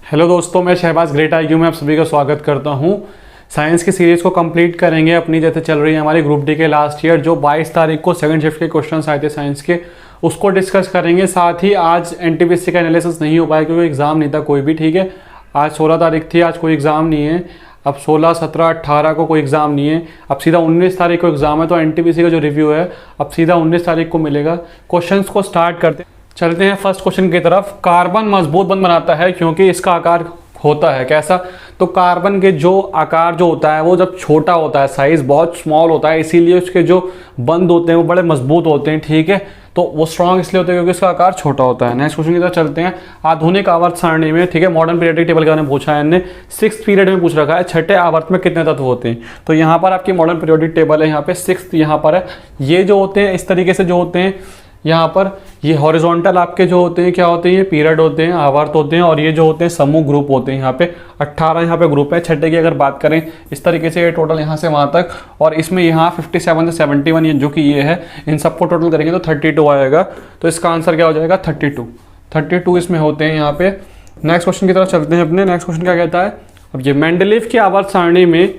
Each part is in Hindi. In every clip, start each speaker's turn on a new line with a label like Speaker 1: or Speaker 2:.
Speaker 1: हेलो दोस्तों, मैं शहबाज ग्रेट IQ में आप सभी का स्वागत करता हूं। साइंस की सीरीज़ को कंप्लीट करेंगे अपनी, जैसे चल रही है हमारी ग्रुप डी के लास्ट ईयर, जो 22 तारीख को सेकंड शिफ्ट के क्वेश्चंस आए थे साइंस के, उसको डिस्कस करेंगे। साथ ही आज NTPC का एनालिसिस नहीं हो पाया क्योंकि एग्ज़ाम नहीं था कोई भी, ठीक है। आज 16 तारीख थी, आज कोई एग्ज़ाम नहीं है। अब 16, 17, 18 को कोई एग्ज़ाम नहीं है। अब सीधा 19 तारीख को एग्ज़ाम है, तो NTPC का जो रिव्यू है अब सीधा 19 तारीख को मिलेगा। क्वेश्चंस को स्टार्ट करते चलते हैं फर्स्ट क्वेश्चन की तरफ। कार्बन मजबूत बंध बनाता है क्योंकि इसका आकार होता है कैसा? तो कार्बन के जो आकार जो होता है वो जब छोटा होता है, साइज बहुत स्मॉल होता है, इसीलिए उसके जो बंध होते हैं वो बड़े मजबूत होते हैं, ठीक है। तो वो स्ट्रॉन्ग इसलिए होते हैं क्योंकि इसका आकार छोटा होता है। नेक्स्ट क्वेश्चन की तरफ चलते हैं। आधुनिक आवर्त सारणी में, ठीक है, मॉडर्न पीरियोडिक टेबल के बारे में पूछा है इन्हें। 6th पीरियड में पूछ रखा है छठे आवर्त में कितने तत्व होते हैं। तो यहाँ पर आपकी मॉडर्न पीरियोडिक टेबल है, यहाँ पे 6th यहाँ पर है। ये जो होते हैं इस तरीके से जो होते हैं यहाँ पर, ये हॉरिजॉन्टल आपके जो होते हैं क्या होते हैं, ये पीरियड होते हैं, आवर्त होते हैं, और ये जो होते हैं समूह ग्रुप होते हैं। यहाँ पे 18 यहाँ पे ग्रुप है। छठे की अगर बात करें इस तरीके से, ये टोटल यहाँ से वहाँ तक, और इसमें यहाँ 57 से 71 ये जो कि ये है, इन सबको टोटल करेंगे तो 32 आएगा। तो इसका आंसर क्या हो जाएगा? 32 इसमें होते हैं यहाँ पे। नेक्स्ट क्वेश्चन की तरफ चलते हैं अपने। नेक्स्ट क्वेश्चन क्या कहता है? अब ये मेंडलीव की आवर्त सारणी में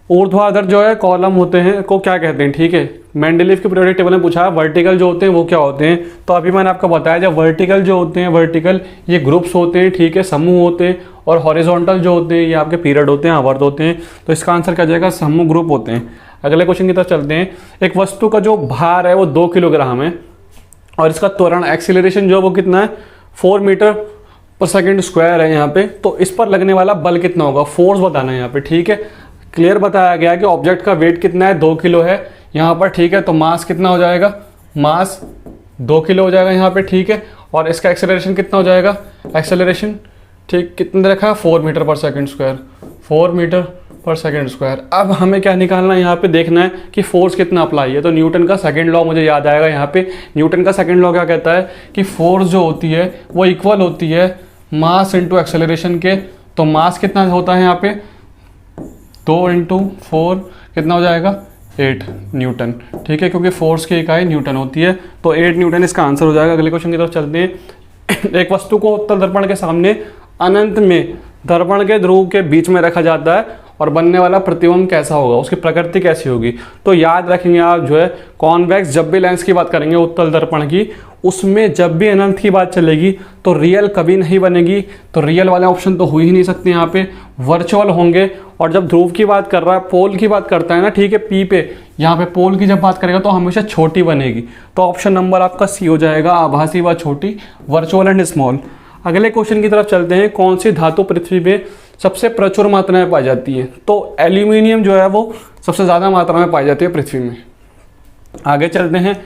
Speaker 1: ऊर्ध्वाधर जो है कॉलम होते हैं को क्या कहते हैं, ठीक है। मेंडलीव के पीरियोडिक टेबल में पूछा है वर्टिकल जो होते हैं वो क्या होते हैं। तो अभी मैंने आपको बताया जब वर्टिकल जो होते हैं, वर्टिकल ये ग्रुप्स होते हैं, ठीक है, समूह होते हैं, और हॉरिजॉन्टल जो होते हैं ये आपके पीरियड होते हैं, आवर्त होते हैं। तो इसका आंसर क्या जाएगा? समूह ग्रुप होते हैं। अगले क्वेश्चन की तरफ चलते हैं। एक वस्तु का जो भार है वो 2 किलोग्राम है, और इसका त्वरण एक्सीलरेशन जो है वो कितना है? 4 मीटर पर सेकेंड स्क्वायर है यहाँ पे। तो इस पर लगने वाला बल कितना होगा? फोर्स बताना है यहाँ पे, ठीक है। क्लियर बताया गया कि ऑब्जेक्ट का वेट कितना है? 2 किलो है यहाँ पर, ठीक है। तो मास कितना हो जाएगा? मास 2 किलो हो जाएगा यहाँ पे, ठीक है। और इसका एक्सेलरेशन कितना हो जाएगा? एक्सेलरेशन, ठीक, कितना रखा है? 4 मीटर पर सेकेंड स्क्वायर, 4 मीटर पर सेकेंड स्क्वायर। अब हमें क्या निकालना है यहाँ पे? देखना है कि फोर्स कितना अप्लाई है। तो न्यूटन का सेकंड लॉ मुझे याद आएगा यहाँ पे। न्यूटन का सेकंड लॉ क्या कहता है कि फोर्स जो होती है वो इक्वल होती है मास इंटू एक्सेलरेशन के। तो मास कितना होता है यहाँ पे? 2 × 4 कितना हो जाएगा? 8 न्यूटन, ठीक है, क्योंकि फोर्स की इकाई न्यूटन होती है। तो 8 न्यूटन इसका आंसर हो जाएगा। अगले क्वेश्चन की तरफ चलते हैं। एक वस्तु को उत्तल दर्पण के सामने अनंत में दर्पण के ध्रुव के बीच में रखा जाता है और बनने वाला प्रतिबिंब कैसा होगा, उसकी प्रकृति कैसी होगी? तो याद रखेंगे आप जो है कॉन्वेक्स, जब भी लेंस की बात करेंगे उत्तल दर्पण की, उसमें जब भी अनंत की बात चलेगी तो रियल कभी नहीं बनेगी। तो रियल वाले ऑप्शन तो हो ही नहीं सकते यहाँ पे, वर्चुअल होंगे। और जब ध्रुव की बात कर रहा है, पोल की बात करता है ना, ठीक है, पी पे, यहाँ पे पोल की जब बात करेगा तो हमेशा छोटी बनेगी। तो ऑप्शन नंबर आपका सी हो जाएगा, आभासी व छोटी, वर्चुअल एंड स्मॉल। अगले क्वेश्चन की तरफ चलते हैं। कौन सी धातु पृथ्वी में सबसे प्रचुर मात्रा में पाई जाती है? तो एल्यूमिनियम जो है वो सबसे ज़्यादा मात्रा में पाई जाती है पृथ्वी में। आगे चलते हैं।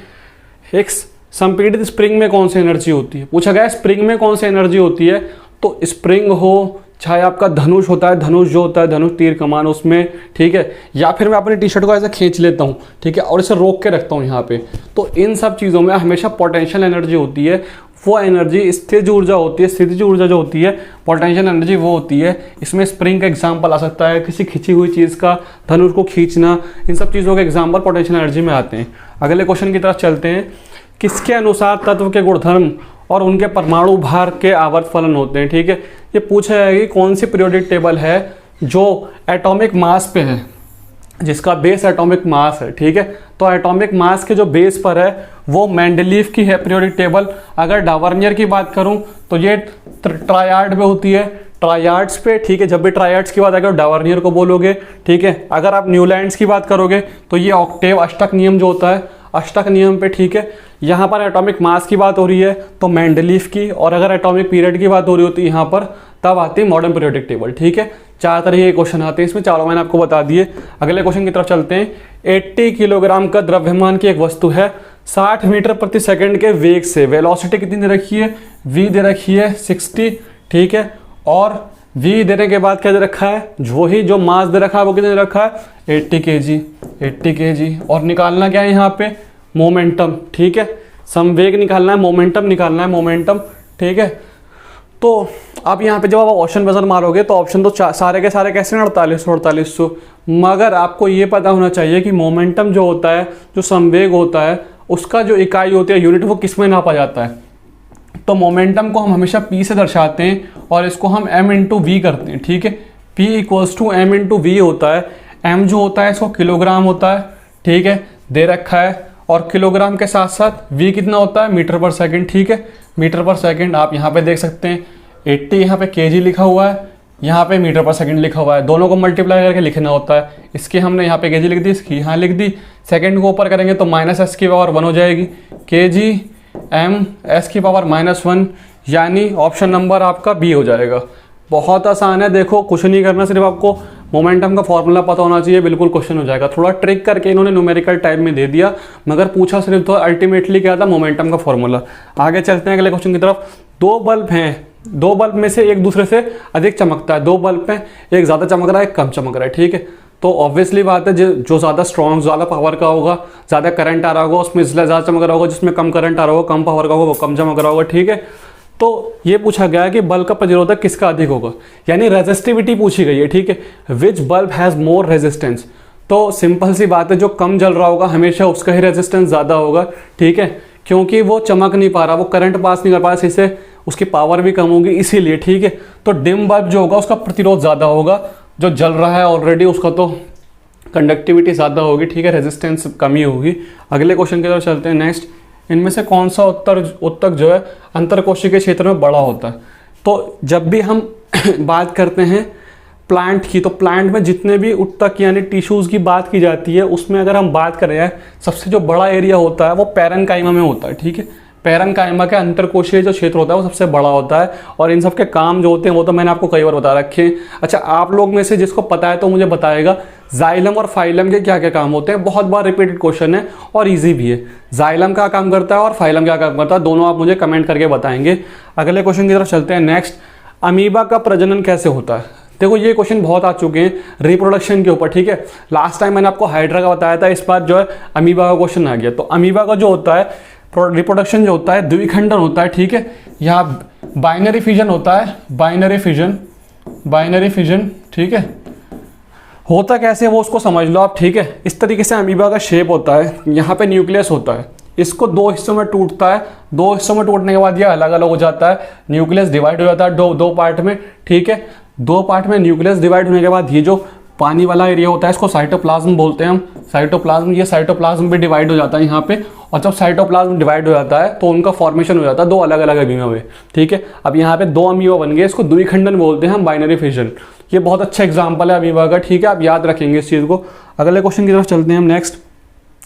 Speaker 1: एक संपीड़ित स्प्रिंग में कौन सी एनर्जी होती है? पूछा गया स्प्रिंग में कौन सी एनर्जी होती है। तो स्प्रिंग हो, चाहे आपका धनुष होता है, धनुष जो होता है, धनुष तीर कमान उसमें, ठीक है, या फिर मैं अपनी टी शर्ट को ऐसे खींच लेता हूँ, ठीक है, और इसे रोक के रखता हूँ यहाँ पे। तो इन सब चीज़ों में हमेशा पोटेंशियल एनर्जी होती है। वो एनर्जी स्थिर ऊर्जा होती है, स्थितिज ऊर्जा जो होती है, पोटेंशियल एनर्जी वो होती है। इसमें स्प्रिंग का एग्जाम्पल आ सकता है, किसी खिंची हुई चीज़ का, धनुष को खींचना, इन सब चीज़ों के एग्जाम्पल पोटेंशियल एनर्जी में आते हैं। अगले क्वेश्चन की तरफ चलते हैं। किसके अनुसार तत्व के गुणधर्म और उनके परमाणु भार के आवर्त फलन होते हैं, ठीक है। ये पूछा है कि कौन सी पीरियोडिक टेबल है जो एटॉमिक मास पे है, जिसका बेस एटॉमिक मास है, ठीक है। तो एटॉमिक मास के जो बेस पर है वो मेंडलीव की है पीरियोडिक टेबल। अगर डावर्नियर की बात करूं तो ये ट्रायाड में होती है, ट्रायाड्स पे, ठीक है। जब भी ट्रायाड्स की बात आएगी तो डावर्नियर को बोलोगे, ठीक है। अगर आप न्यूलैंड्स की बात करोगे तो ये ऑक्टेव, अष्टक नियम जो होता है, अष्टक नियम पे, ठीक है। यहाँ पर एटॉमिक मास की बात हो रही है तो मेंडलीव की, और अगर एटॉमिक पीरियड की बात हो रही होती है यहाँ पर तब आती है मॉडर्न पीरियोडिक टेबल, ठीक है। 4 तरह के क्वेश्चन आते हैं इसमें, चारों मैंने आपको बता दिए। अगले क्वेश्चन की तरफ चलते हैं। 80 किलोग्राम का द्रव्यमान की एक वस्तु है, 60 मीटर प्रति सेकंड के वेग से, वेलोसिटी कितनी दे रखी है? v दे रखी है 60, ठीक है। और v देने के बाद क्या दे रखा है? जो मास दे रखा है वो कितने दे रखा है? 80 kg। और निकालना क्या है यहाँ पे? मोमेंटम, ठीक है। संवेग निकालना है, मोमेंटम निकालना है, मोमेंटम, ठीक है। तो अब यहाँ पे जब आप ऑप्शन बजर मारोगे तो ऑप्शन तो सारे के सारे कैसे 4800, मगर आपको ये पता होना चाहिए कि मोमेंटम जो होता है, जो संवेग होता है, उसका जो इकाई होती है, यूनिट, वो किस में नापा जाता है? तो मोमेंटम को हम हमेशा P से दर्शाते हैं और इसको हम m इंटू वी करते हैं, ठीक है। P equals to m into v होता है। m जो होता है इसको किलोग्राम होता है, ठीक है, दे रखा है, और किलोग्राम के साथ साथ v कितना होता है, मीटर पर सेकंड, ठीक है, मीटर पर सेकंड। आप यहाँ पे देख सकते हैं 80 यहाँ पे kg लिखा हुआ है, यहाँ पे मीटर पर सेकंड लिखा हुआ है, दोनों को मल्टीप्लाई करके लिखना होता है। इसकी हमने यहाँ पे kg लिख दी, इसकी यहाँ लिख दी, सेकंड को ऊपर करेंगे तो माइनस एस की पावर 1 हो जाएगी, kg m s की पावर -1, यानी ऑप्शन नंबर आपका बी हो जाएगा। बहुत आसान है, देखो कुछ नहीं करना, सिर्फ आपको मोमेंटम का फॉर्मूला पता होना चाहिए, बिल्कुल क्वेश्चन हो जाएगा। थोड़ा ट्रिक करके इन्होंने न्यूमेरिकल टाइप में दे दिया, मगर पूछा सिर्फ तो अल्टीमेटली क्या था, मोमेंटम का फॉर्मूला। आगे चलते हैं अगले क्वेश्चन की तरफ। दो बल्ब हैं, दो बल्ब में से एक दूसरे से अधिक चमकता है, दो बल्ब में एक ज़्यादा चमक रहा है, एक कम चमक रहा है, ठीक है। तो ऑब्वियसली बात है जो ज़्यादा स्ट्रॉन्ग, ज़्यादा पावर का होगा, ज़्यादा करंट आ रहा होगा, उसमें ज़्यादा चमक रहा होगा, जिसमें कम करंट आ रहा होगा, कम पावर का होगा, वो कम चमक रहा होगा, ठीक है। तो ये पूछा गया है कि बल्ब का प्रतिरोधक किसका अधिक होगा, यानी रेजिस्टिविटी पूछी गई है, ठीक है। विच बल्ब हैज़ मोर रेजिस्टेंस, तो सिंपल सी बात है, जो कम जल रहा होगा हमेशा उसका ही रेजिस्टेंस ज़्यादा होगा, ठीक है, क्योंकि वो चमक नहीं पा रहा, वो करंट पास नहीं कर पा रहा, इससे उसकी पावर भी कम होगी, इसीलिए, ठीक है। तो डिम बल्ब जो होगा उसका प्रतिरोध ज़्यादा होगा, जो जल रहा है ऑलरेडी उसका तो कंडक्टिविटी ज़्यादा होगी, ठीक है, रेजिस्टेंस कमी होगी। अगले क्वेश्चन की तरफ चलते हैं। नेक्स्ट, इनमें से कौन सा उत्तक जो है अंतरकोशिकीय क्षेत्र में बड़ा होता है। तो जब भी हम बात करते हैं प्लांट की, तो प्लांट में जितने भी उत्तक यानी टिश्यूज़ की बात की जाती है, उसमें अगर हम बात करें हैं, सबसे जो बड़ा एरिया होता है वो पैरेन्काइमा में होता है, ठीक है। पैरेन्काइमा के अंतरकोशीय जो क्षेत्र होता है वो सबसे बड़ा होता है, और इन सब के काम जो होते हैं वो तो मैंने आपको कई बार बता रखे हैं। अच्छा, आप लोग में से जिसको पता है तो मुझे बताएगा जाइलम और फाइलम के क्या क्या काम होते हैं। बहुत बार रिपीटेड क्वेश्चन है और इजी भी है। जाइलम क्या काम करता है और फाइलम क्या काम करता है, दोनों आप मुझे कमेंट करके बताएंगे। अगले क्वेश्चन की तरफ चलते हैं। नेक्स्ट, अमीबा का प्रजनन कैसे होता है। देखो ये क्वेश्चन बहुत आ चुके हैं रिप्रोडक्शन के ऊपर, ठीक है। लास्ट टाइम मैंने आपको हाइड्रा का बताया था, इस बार जो है अमीबा का क्वेश्चन आ गया। तो अमीबा का जो होता है रिप्रोडक्शन जो होता है द्विखंडन होता है, ठीक है। यहाँ बाइनरी फिजन होता है, बाइनरी फिजन, ठीक है। होता कैसे वो उसको समझ लो आप, ठीक है। इस तरीके से अमीबा का शेप होता है, यहाँ पे न्यूक्लियस होता है, इसको दो हिस्सों में टूटता है, दो हिस्सों में टूटने के बाद ये अलग अलग हो जाता है, न्यूक्लियस डिवाइड हो जाता है दो पार्ट में, ठीक है। दो पार्ट में न्यूक्लियस डिवाइड होने के बाद ये जो पानी वाला एरिया होता है इसको साइटोप्लाज्म बोलते हैं हम, साइटोप्लाज्म। ये साइटोप्लाज्म भी डिवाइड हो जाता है यहाँ पे, और जब साइटोप्लाज्म डिवाइड हो जाता है तो उनका फॉर्मेशन हो जाता है दो अलग अलग अमीबा में, ठीक है। अब यहाँ पे दो अमीबा बन गए, इसको द्विखंडन बोलते हैं हम, बाइनरी फिजन। ये बहुत अच्छा एग्जाम्पल है अमीबा का, ठीक है, आप याद रखेंगे इस चीज़ को। अगले क्वेश्चन की तरफ चलते हैं हम। नेक्स्ट,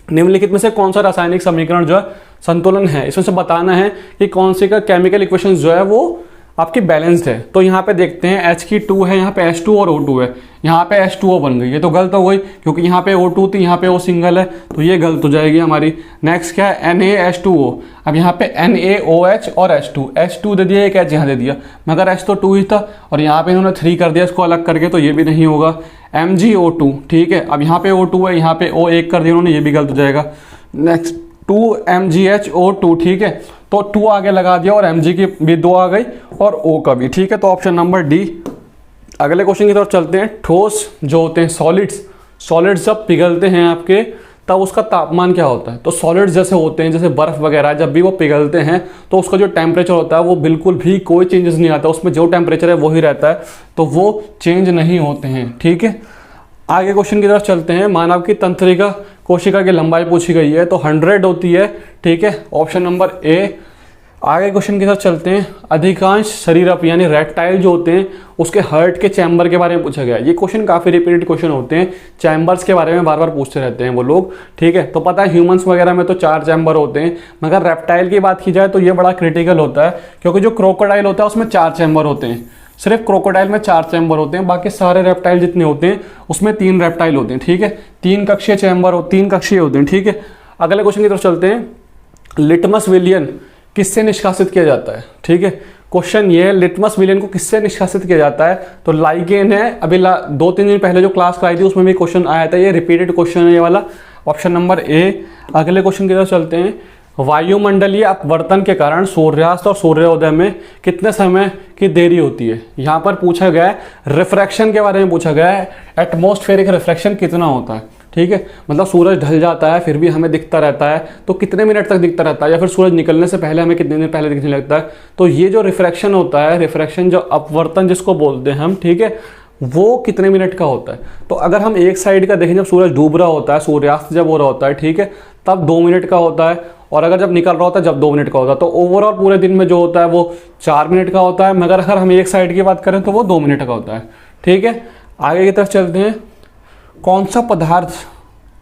Speaker 1: निम्नलिखित में से कौन सा रासायनिक समीकरण जो है संतुलन है, इसमें से बताना है कि कौन सी का केमिकल इक्वेशन जो है वो आपकी बैलेंस्ड है। तो यहाँ पे देखते हैं H की 2 है, यहाँ पे H2 और O2 है, यहाँ पे H2O बन गई, ये तो गलत हो गई क्योंकि यहाँ पे O2 थी, यहाँ पे O सिंगल है, तो ये गलत हो जाएगी हमारी। नेक्स्ट क्या है, NaH2O। अब यहाँ पे NaOH और H2 दे दिया, एक H यहाँ दे दिया, मगर H तो 2 ही था, और यहाँ पे इन्होंने 3 कर दिया इसको अलग करके, तो ये भी नहीं होगा। MgO2, ठीक है। अब यहाँ पे O2 है, यहाँ पे O एक कर दिया उन्होंने, ये भी गलत हो जाएगा। नेक्स्ट 2MgHO2, ठीक है, तो 2 आगे लगा दिया और Mg की भी 2 आ गई और O का भी, ठीक है, तो ऑप्शन नंबर डी। अगले क्वेश्चन की तरफ चलते हैं। ठोस जो होते हैं सॉलिड्स जब पिघलते हैं आपके, तब उसका तापमान क्या होता है। तो सॉलिड्स जैसे होते हैं, जैसे बर्फ वगैरह, जब भी वो पिघलते हैं तो उसका जो टेम्परेचर होता है वो बिल्कुल भी कोई चेंजेस नहीं आता, उसमें जो टेम्परेचर है वही रहता है, तो वो चेंज नहीं होते हैं, ठीक है। आगे क्वेश्चन की तरफ चलते हैं। मानव की तंत्रिका कोशिका की लंबाई पूछी गई है, तो 100 होती है, ठीक है, ऑप्शन नंबर ए। आगे क्वेश्चन की तरफ चलते हैं। अधिकांश शरीरप यानी रेप्टाइल जो होते हैं उसके हार्ट के चैम्बर के बारे में पूछा गया है। ये क्वेश्चन काफ़ी रिपीटेड क्वेश्चन होते हैं, चैम्बर्स के बारे में बार बार पूछते रहते हैं वो लोग, ठीक है। तो पता है ह्यूमंस वगैरह में तो 4 चैम्बर होते हैं, मगर रेप्टाइल की बात की जाए तो ये बड़ा क्रिटिकल होता है, क्योंकि जो क्रोकोडाइल होता है उसमें 4 चैम्बर होते हैं, सिर्फ क्रोकोडाइल में 4 चैम्बर होते हैं, बाकी सारे रेप्टाइल जितने होते हैं उसमें 3 रेप्टाइल होते हैं, ठीक है। 3 कक्षीय चैम्बर 3 कक्षीय होते हैं, ठीक है। अगले क्वेश्चन की तरफ चलते हैं। लिटमस विलियन किससे निष्कासित किया जाता है, ठीक है। क्वेश्चन ये है, लिटमस विलियन को किससे निष्कासित किया जाता है, तो लाइगेन है। अभी 2-3 दिन पहले जो क्लास कराई थी उसमें भी क्वेश्चन आया था, ये रिपीटेड क्वेश्चन है ये वाला, ऑप्शन नंबर ए। अगले क्वेश्चन की तरफ चलते हैं। वायुमंडलीय अपवर्तन के कारण सूर्यास्त और सूर्योदय में कितने समय की देरी होती है। यहाँ पर पूछा गया है रिफ्रैक्शन के बारे में पूछा गया है, एटमॉस्फेरिक रिफ्रैक्शन कितना होता है। ठीक है, मतलब सूरज ढल जाता है फिर भी हमें दिखता रहता है, तो कितने मिनट तक दिखता रहता है, या फिर सूरज निकलने से पहले हमें कितने मिनट पहले दिखने लगता है। तो ये जो रिफ्रैक्शन होता है, रिफ्रैक्शन जो अपवर्तन जिसको बोलते हैं हम, ठीक है, वो कितने मिनट का होता है। तो अगर हम एक साइड का देखें, जब सूरज डूब रहा होता है, सूर्यास्त जब हो रहा होता है, ठीक है, तब 2 मिनट का होता है, और अगर जब निकल रहा होता है जब 2 मिनट का होता है। तो ओवरऑल पूरे दिन में जो होता है वो 4 मिनट का होता है, मगर अगर हम एक साइड की बात करें तो वो 2 मिनट का होता है। ठीक है, आगे की तरफ चलते हैं। कौन सा पदार्थ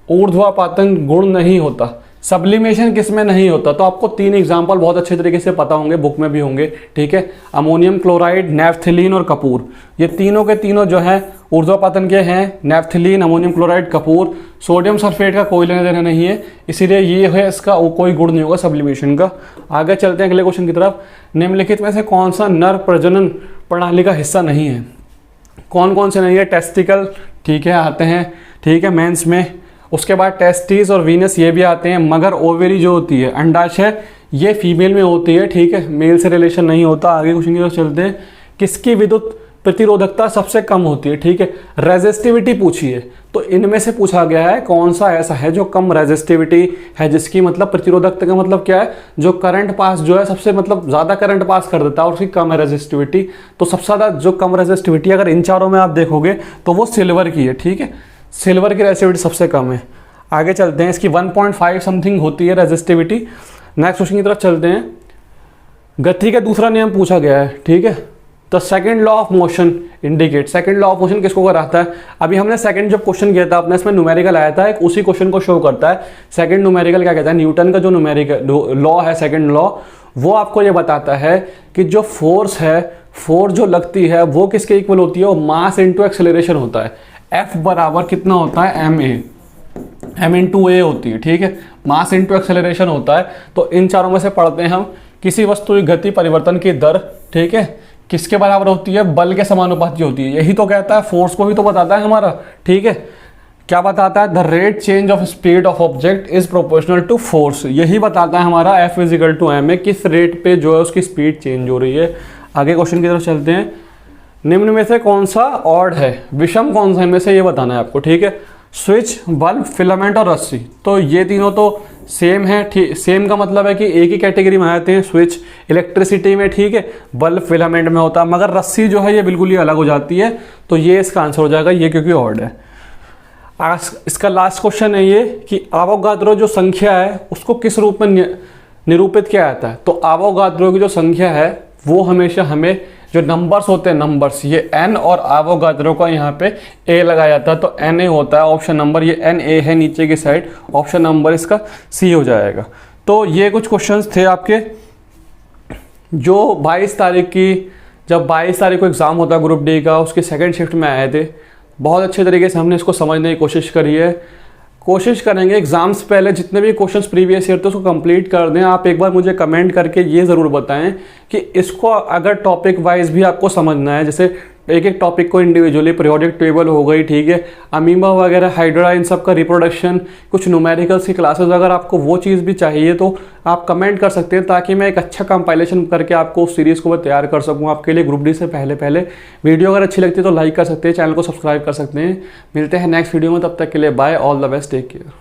Speaker 1: ऊर्ध्वापातन गुण नहीं होता, सब्लिमेशन किसमें नहीं होता? तो आपको 3 एग्जाम्पल बहुत अच्छे तरीके से पता होंगे, बुक में भी होंगे, ठीक है। अमोनियम क्लोराइड, नेफ्थलीन और कपूर, ये तीनों के तीनों जो हैं ऊर्ध्वापातन के हैं। Naphthalene, ammonium chloride, Kapoor. Sodium sulphate का कोई लेना देना नहीं है, इसीलिए ये है, इसका कोई गुण नहीं होगा सब्लिमेशन का। आगे चलते हैं अगले क्वेश्चन की तरफ। निम्नलिखित में से कौन सा नर प्रजनन प्रणाली का हिस्सा नहीं है? कौन कौन से नहीं है? टेस्टिकल, ठीक है, आते हैं, ठीक है, मेंस में। उसके बाद टेस्टिस और वीनस ये भी आते हैं, मगर ओवेरी जो होती है, अंडाशय, ये फीमेल में होती है, ठीक है, मेल से रिलेशन नहीं होता। आगे क्वेश्चन की तरफ चलते हैं। किसकी विद्युत प्रतिरोधकता सबसे कम होती है? ठीक है, रेजिस्टिविटी पूछी है, तो इनमें से पूछा गया है कौन सा ऐसा है जो कम रेजिस्टिविटी है, जिसकी मतलब प्रतिरोधकता का मतलब क्या है, जो करंट पास जो है सबसे मतलब ज़्यादा करंट पास कर देता है और उसकी कम है रेजिस्टिविटी। तो सबसे ज़्यादा जो कम रेजिस्टिविटी अगर इन चारों में आप देखोगे तो वो सिल्वर की है, ठीक है, सिल्वर की रेजिस्टिविटी सबसे कम है। आगे चलते हैं, इसकी 1.5 समथिंग होती है रेजिस्टिविटी। नेक्स्ट क्वेश्चन की तरफ चलते हैं। गति का दूसरा नियम पूछा गया है, ठीक है। The second law of motion indicate, second law of motion किसको कराता है? अभी हमने सेकंड जब क्वेश्चन किया था अपने, इसमें न्यूमेरिकल आया था, एक उसी क्वेश्चन को शो करता है। सेकंड न्यूमेरिकल क्या कहता है? न्यूटन का जो न्यूमेरिकल लॉ है, सेकंड लॉ, वो आपको ये बताता है कि जो फोर्स है, फोर्स जो लगती है वो किसके इक्वल होती है? वो मास इंटू एक्सेलरेशन होता है। F बराबर कितना होता है? m इंटू ए होती है, ठीक है, मास इंटू एक्सेलरेशन होता है। तो इन चारों में से पढ़ते हैं हम। किसी वस्तु की गति परिवर्तन की दर, ठीक है, किसके बराबर होती है? बल के समानुपाती होती है। यही तो कहता है, फोर्स को ही तो बताता है हमारा, ठीक है। क्या बताता है? The rate change of speed of object is proportional to force, यही बताता है हमारा F इजिकल टू m, किस रेट पे जो है उसकी स्पीड चेंज हो रही है। आगे क्वेश्चन की तरफ चलते हैं। निम्न में से कौन सा ऑड है, विषम कौन सा इनमें से ये बताना है आपको, ठीक है। स्विच, बल्ब, फिलामेंट और रस्सी, तो ये तीनों तो सेम है, ठीक। सेम का मतलब है कि एक ही कैटेगरी में आते हैं। स्विच इलेक्ट्रिसिटी में, ठीक है, बल्ब फिलामेंट में होता है, मगर रस्सी जो है ये बिल्कुल ही अलग हो जाती है। तो ये इसका आंसर हो जाएगा, ये क्योंकि ऑड है। इसका लास्ट क्वेश्चन है ये कि आवोगाद्रो जो संख्या है उसको किस रूप में निरूपित किया जाता है? तो आवोगाद्रो की जो संख्या है वो हमेशा हमें जो नंबर्स होते हैं, नंबर्स, ये n और आवोगाद्रो का यहाँ पे a लगाया जाता है, तो Na होता है ऑप्शन नंबर, ये Na है नीचे की साइड, ऑप्शन नंबर इसका C हो जाएगा। तो ये कुछ क्वेश्चंस थे आपके जो 22 तारीख की, जब 22 तारीख को एग्ज़ाम होता है ग्रुप डी का, उसके सेकेंड शिफ्ट में आए थे। बहुत अच्छे तरीके से हमने इसको समझने की कोशिश करी है। कोशिश करेंगे एग्जाम से पहले जितने भी क्वेश्चंस प्रीवियस ईयर थे उसको कंप्लीट कर दें। आप एक बार मुझे कमेंट करके ये ज़रूर बताएं कि इसको अगर टॉपिक वाइज भी आपको समझना है, जैसे एक एक टॉपिक को इंडिविजुअली, पीरियोडिक टेबल हो गई, ठीक है, अमीबा वगैरह, हाइड्रा, इन सब का रिप्रोडक्शन, कुछ न्यूमेरिकल्स की क्लासेस, अगर आपको वो चीज़ भी चाहिए तो आप कमेंट कर सकते हैं, ताकि मैं एक अच्छा कंपाइलेशन करके आपको उस सीरीज़ को तैयार कर सकूँ आपके लिए ग्रुप डी से पहले। वीडियो अगर अच्छी लगती है तो लाइक कर सकते हैं, चैनल को सब्सक्राइब कर सकते हैं। मिलते हैं नेक्स्ट वीडियो में, तब तक के लिए bye, all the best, take care.